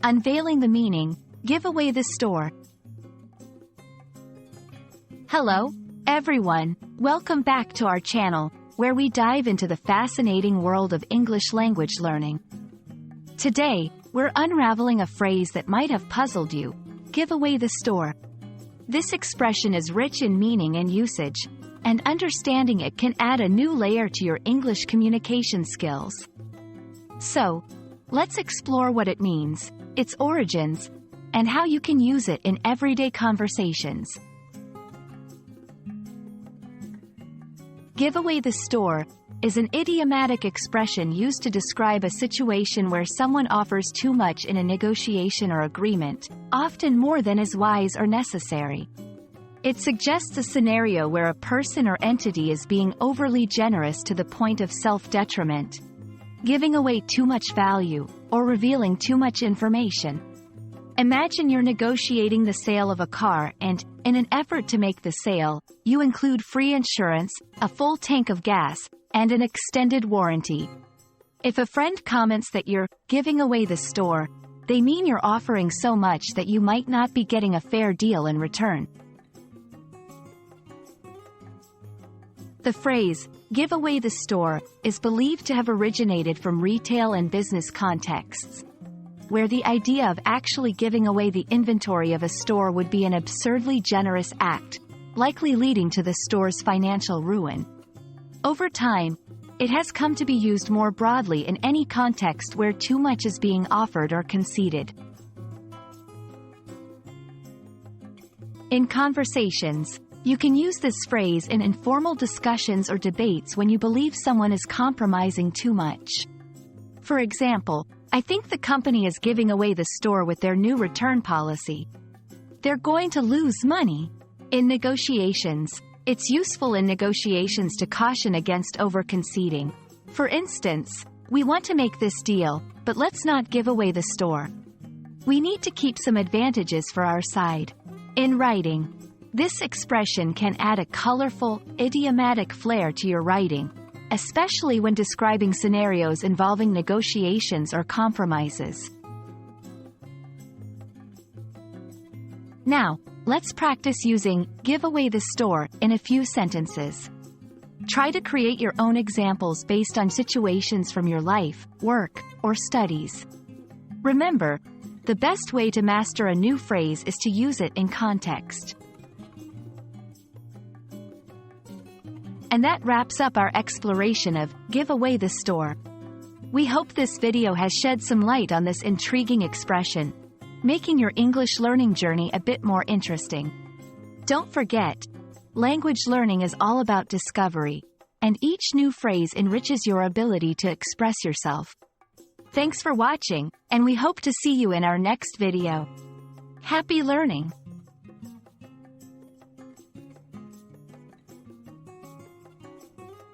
Unveiling the meaning, give away the store. Hello, everyone. Welcome back to our channel, where we dive into the fascinating world of English language learning. Today, we're unraveling a phrase that might have puzzled you: give away the store. This expression is rich in meaning and usage, and understanding it can add a new layer to your English communication skills. So, let's explore what it means, its origins, and how you can use it in everyday conversations. Give away the store is an idiomatic expression used to describe a situation where someone offers too much in a negotiation or agreement, often more than is wise or necessary. It suggests a scenario where a person or entity is being overly generous to the point of self-detriment, giving away too much value, or revealing too much information. Imagine you're negotiating the sale of a car and, in an effort to make the sale, you include free insurance, a full tank of gas, and an extended warranty. If a friend comments that you're giving away the store, they mean you're offering so much that you might not be getting a fair deal in return. The phrase, give away the store, is believed to have originated from retail and business contexts, where the idea of actually giving away the inventory of a store would be an absurdly generous act, likely leading to the store's financial ruin. Over time, it has come to be used more broadly in any context where too much is being offered or conceded. In conversations, you can use this phrase in informal discussions or debates when you believe someone is compromising too much. For example, I think the company is giving away the store with their new return policy. They're going to lose money. In negotiations, it's useful in negotiations to caution against over-conceding. For instance, we want to make this deal, but let's not give away the store. We need to keep some advantages for our side. In writing, this expression can add a colorful, idiomatic flair to your writing, especially when describing scenarios involving negotiations or compromises. Now, let's practice using give away the store in a few sentences. Try to create your own examples based on situations from your life, work, or studies. Remember, the best way to master a new phrase is to use it in context. And that wraps up our exploration of give away the store. We hope this video has shed some light on this intriguing expression, making your English learning journey a bit more interesting. Don't forget, language learning is all about discovery, and each new phrase enriches your ability to express yourself. Thanks for watching, and we hope to see you in our next video. Happy learning!